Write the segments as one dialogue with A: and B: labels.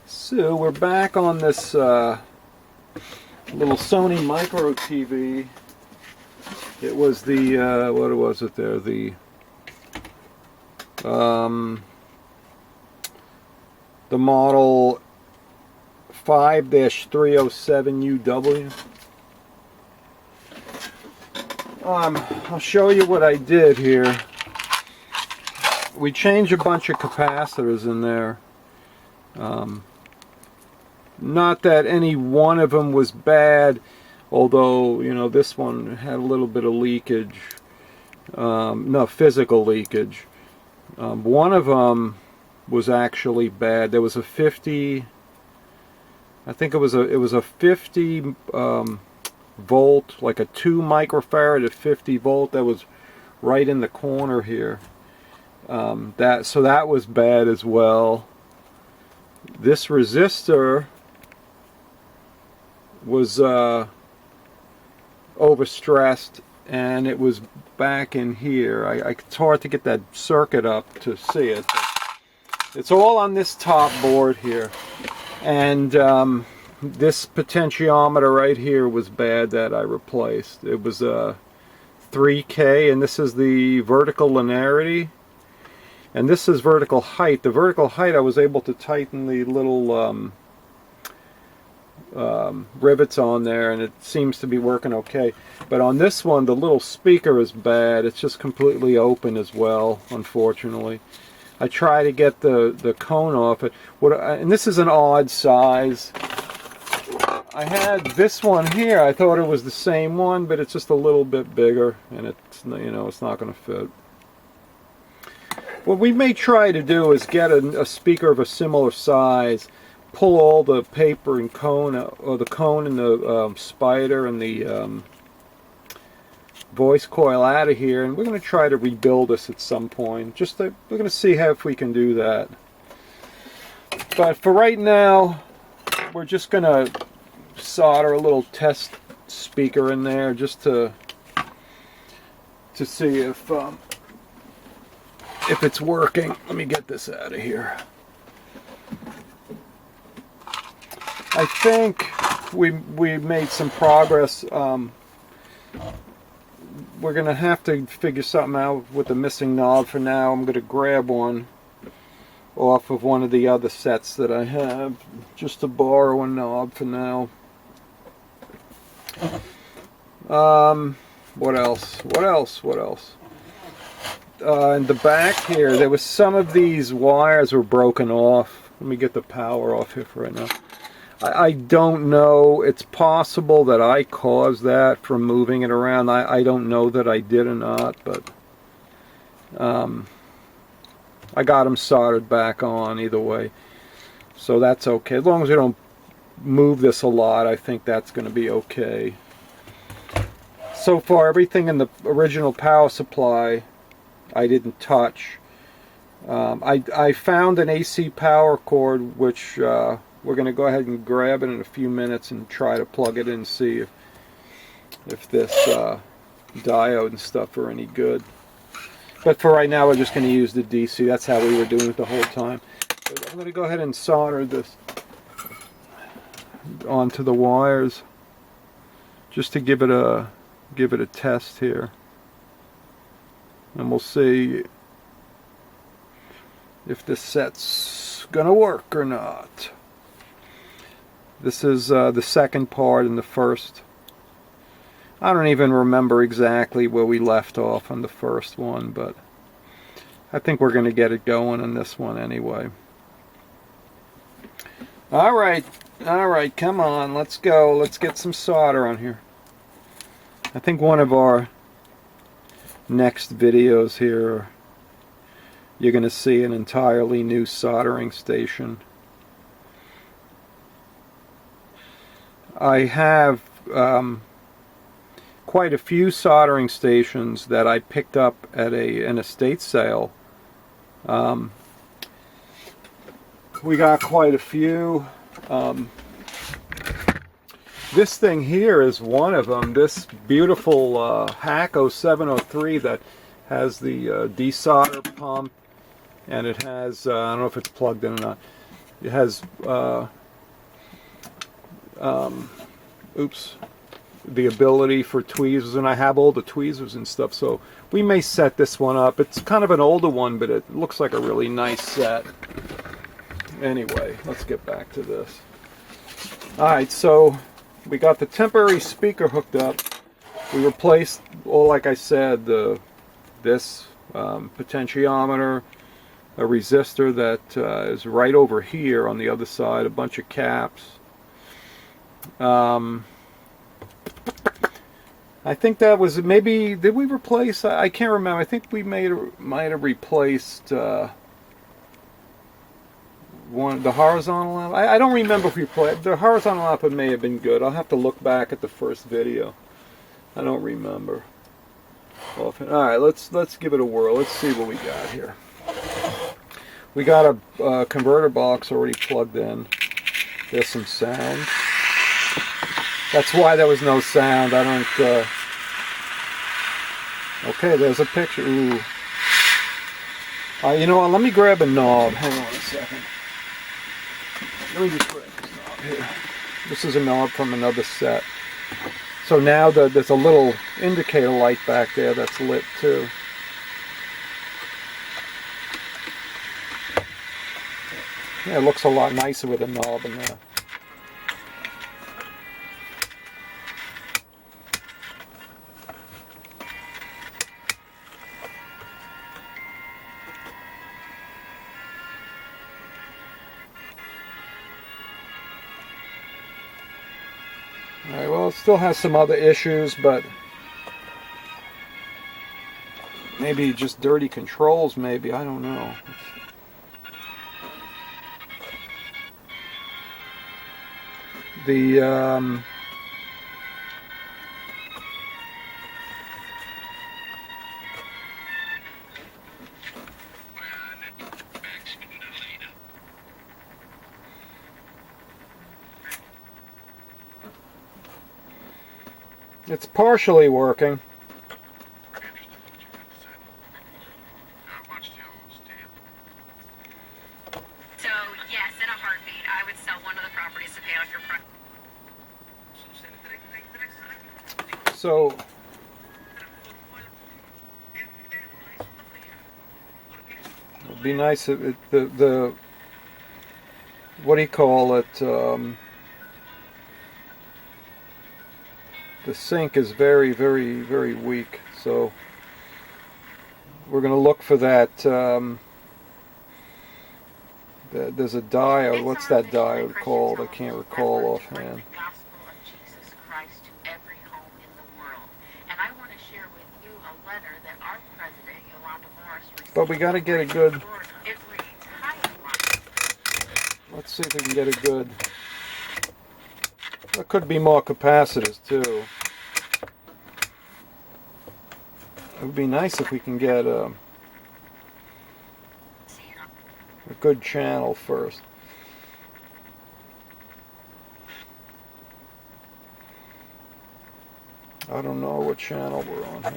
A: So we're back on this little Sony micro TV. It was the what was it there? The model 5-307UW. I'll show you what I did here. We changed a bunch of capacitors in there. Not that any one of them was bad, although, you know, this one had a little bit of leakage. No, physical leakage. One of them was actually bad. There was a 50, I think it was a 50 volt, like a 2 microfarad at 50 volt that was right in the corner here. So that was bad as well. This resistor was overstressed, and it was back in here. It's hard to get that circuit up to see it. It's all on this top board here, and this potentiometer right here was bad that I replaced. It was a 3K, and this is the vertical linearity, and this is vertical height. The vertical height, I was able to tighten the little rivets on there, and it seems to be working okay. But on this one, the little speaker is bad. It's just completely open as well, unfortunately. I try to get the cone off it. And this is an odd size. I had this one here. I thought it was the same one, but it's just a little bit bigger, and it's, you know, it's not going to fit. What we may try to do is get a speaker of a similar size, pull all the paper and cone, or the cone and the spider and the voice coil out of here, and we're going to try to rebuild this at some point. We're going to see if we can do that. But for right now, we're just going to solder a little test speaker in there just to see if it's working. Let me get this out of here. I think we made some progress. We're going to have to figure something out with the missing knob for now. I'm going to grab one off of one of the other sets that I have, just to borrow a knob for now. What else? In the back here, there was some of these wires were broken off. Let me get the power off here for right now. I don't know. It's possible that I caused that from moving it around. I don't know that I did or not, but I got them soldered back on either way. So that's okay. As long as we don't move this a lot, I think that's going to be okay. So far, everything in the original power supply I didn't touch. I found an AC power cord, which we're going to go ahead and grab it in a few minutes and try to plug it in and see if this diode and stuff are any good. But for right now, we're just going to use the DC. That's how we were doing it the whole time. But I'm going to go ahead and solder this onto the wires just to give it a test here, and we'll see if this set's gonna work or not. This is the second part in the first. I don't even remember exactly where we left off on the first one, but I think we're going to get it going on this one anyway. Alright, come on, let's go. Let's get some solder on here. I think one of our next videos here, you're going to see an entirely new soldering station. I have quite a few soldering stations that I picked up at an estate sale. We got quite a few. This thing here is one of them. This beautiful Hack 0703 that has the desolder pump, and it has, I don't know if it's plugged in or not, it has oops, the ability for tweezers, and I have all the tweezers and stuff, so we may set this one up. It's kind of an older one, but it looks like a really nice set. Anyway, let's get back to this. Alright, so we got the temporary speaker hooked up. We replaced, like I said, this potentiometer, a resistor that is right over here on the other side, a bunch of caps. I think that was maybe, did we replace, I can't remember, I think we might have replaced the horizontal lamp. I don't remember if we played, the horizontal lamp may have been good. I'll have to look back at the first video. I don't remember. Alright, let's give it a whirl. Let's see what we got here. We got a converter box already plugged in. There's some sound. That's why there was no sound. I don't... Okay, there's a picture. Ooh. You know what? Let me grab a knob. Hang on a second. Let me just grab this knob here. This is a knob from another set. So now there's a little indicator light back there that's lit too. Yeah, it looks a lot nicer with a knob in there. Alright, well, it still has some other issues, but maybe just dirty controls, maybe, I don't know. The it's partially working.
B: So, yes, in a heartbeat, I would sell one of the properties to pay off your price.
A: So, it'd be nice if the what do you call it? The sync is very, very, very weak. So we're going to look for that. There's a diode. What's that diode called? I can't recall offhand. But we got to get a good. Let's see if we can get a good. There could be more capacitors too. It would be nice if we can get a good channel first. I don't know what channel we're on here.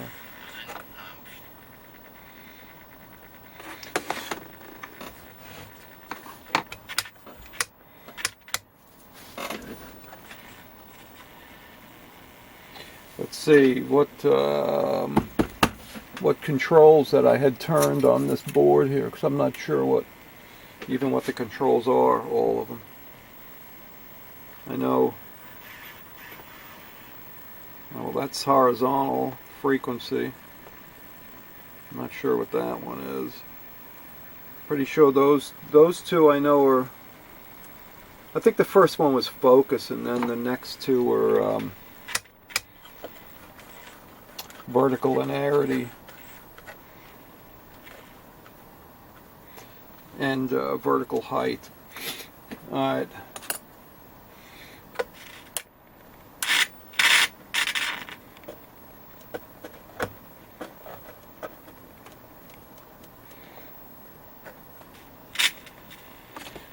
A: Let's see what controls that I had turned on this board here, because I'm not sure what the controls are, all of them. I know, well, that's horizontal frequency. I'm not sure what that one is. Pretty sure those two I know are, I think the first one was focus, and then the next two were vertical linearity and vertical height. Alright.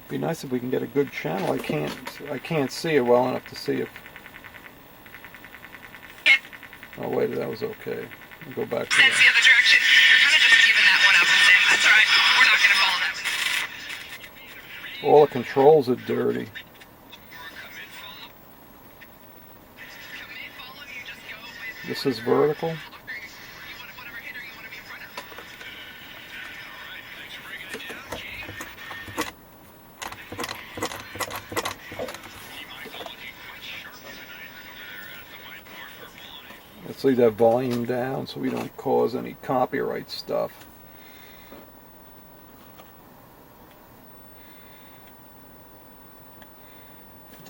A: Be nice if we can get a good channel. I can't see it well enough to see if. Oh wait, that was okay. I'll go back to that.
B: That's the other direction. You're kind of just giving that one up and saying, that's alright, we're not going to follow that one.
A: All the controls are dirty. This is vertical. Let's leave that volume down so we don't cause any copyright stuff.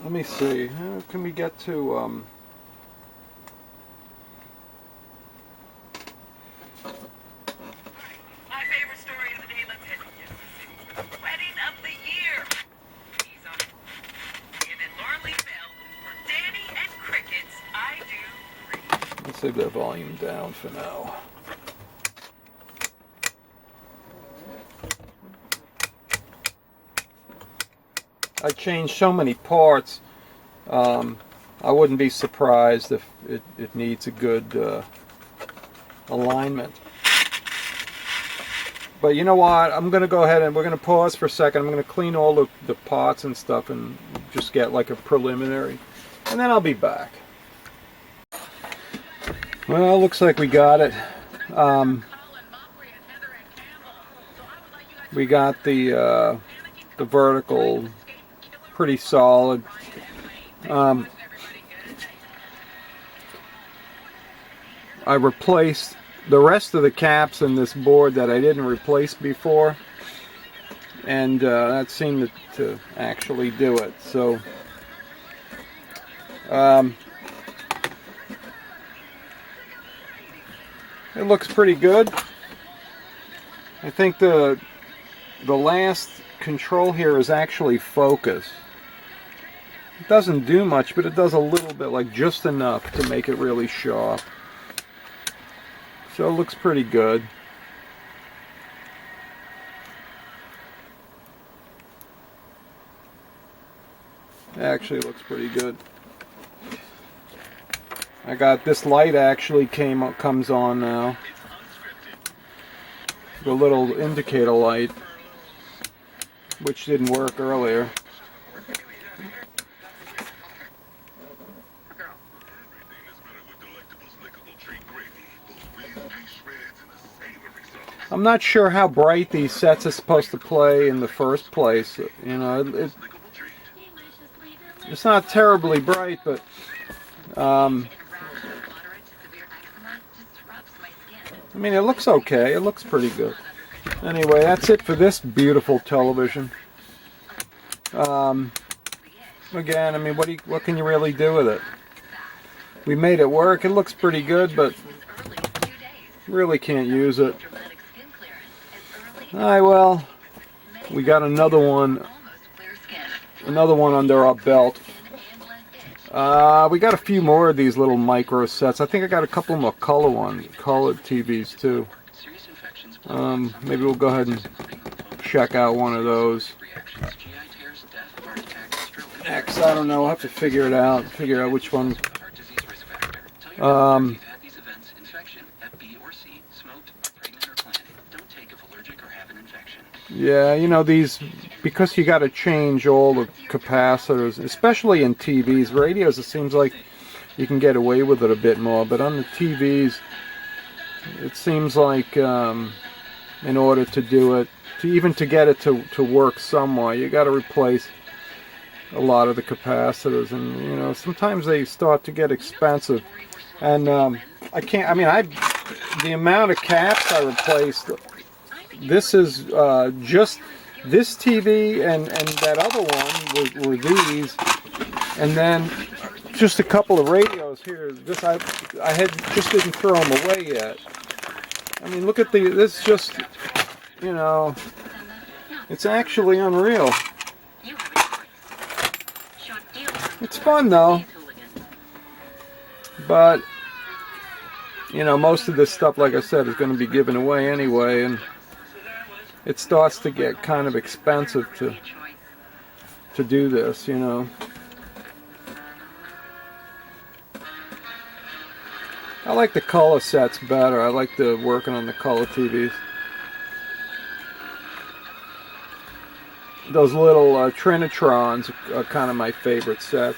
A: Let me see. How can we get to
B: My favorite story of the day, let's hit it. Wedding of the year. He's on in Laura Lee Bell for Danny and Crickets. I do.
A: let's leave that volume down for now. I changed so many parts. I wouldn't be surprised if it needs a good alignment. But you know what? I'm going to go ahead and we're going to pause for a second. I'm going to clean all the pots and stuff and just get like a preliminary. And then I'll be back. Well, looks like we got it. We got the vertical pretty solid. I replaced the rest of the caps in this board that I didn't replace before, and that seemed to actually do it. So it looks pretty good. I think the last control here is actually focus. It doesn't do much, but it does a little bit, like just enough to make it really sharp. So it looks pretty good. It actually looks pretty good. I got this light actually comes on now. The little indicator light, which didn't work earlier. I'm not sure how bright these sets are supposed to play in the first place. You know, it's not terribly bright, but I mean, it looks okay. It looks pretty good. Anyway, that's it for this beautiful television. Again, I mean, what can you really do with it? We made it work. It looks pretty good, but really can't use it. Alright, well, we got another one under our belt. We got a few more of these little micro sets. I think I got a couple more colored TVs too. Maybe we'll go ahead and check out one of those. Next, I don't know. I'll have to figure it out. Figure out which one. Yeah, you know, these, because you got to change all the capacitors, especially in TVs. Radios, it seems like you can get away with it a bit more, but on the TVs, it seems like in order to do it, even to get it to work somewhat, you got to replace a lot of the capacitors, and you know, sometimes they start to get expensive. And the amount of caps I replaced. This is just this TV and that other one were these, and then just a couple of radios here. This I just didn't throw them away yet. I mean, look at this. Just, you know, it's actually unreal. It's fun though, but you know, most of this stuff, like I said, is going to be given away anyway, and it starts to get kind of expensive to do this, you know. I like the color sets better. I like working on the color TVs. those little Trinitrons are kind of my favorite sets.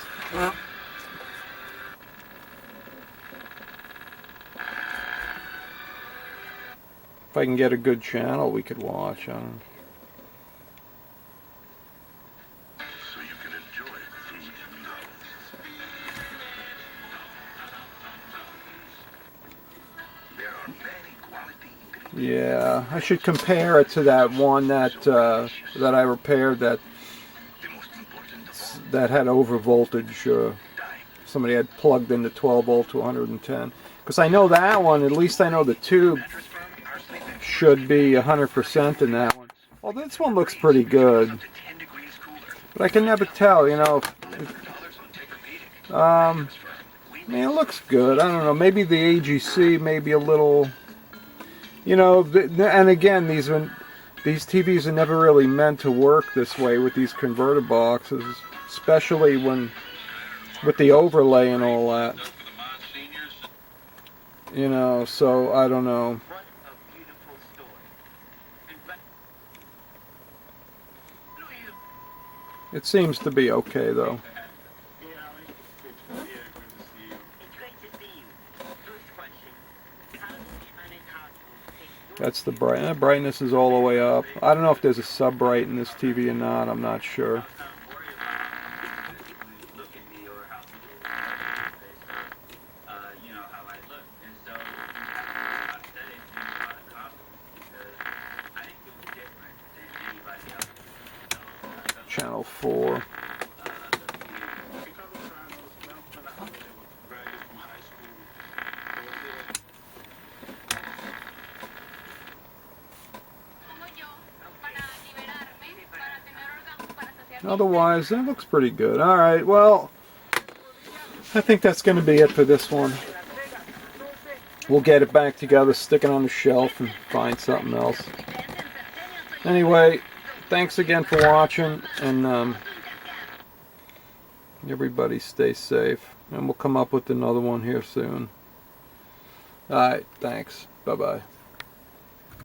A: If I can get a good channel, we could watch. I don't know.
C: So you can enjoy food you love. There are many quality ingredients.
A: Yeah, I should compare it to that one that that I repaired
C: The most important of all,
A: that had over voltage. Somebody had plugged into 12 volt to 110. Because I know that one, at least I know the tube
C: Mattress Firm, our sleep experts,
A: should be 100% in that one. Well, this one looks pretty good,
C: up to 10 degrees cooler.
A: but I can never tell, you know.
C: $11 on Tempur-Pedic.
A: Um,
C: Mattress Firm. We
A: I mean, it looks good. I don't know. Maybe the AGC, maybe a little, you know. And again, these TVs are never really meant to work this way with these converter boxes, especially when with the overlay and all that. You know, so I don't know.
B: What a beautiful story.
A: It seems to be okay though.
B: It's great to see you. First question. How does China's household take
A: That's the brightness is all the way up. I don't know if there's a sub bright in this TV or not. I'm not sure. Channel 4. Otherwise, it looks pretty good. Alright, well, I think that's going to be it for this one. We'll get it back together, stick it on the shelf, and find something else. Anyway, thanks again for watching, and everybody stay safe. And we'll come up with another one here soon. Alright, thanks. Bye-bye.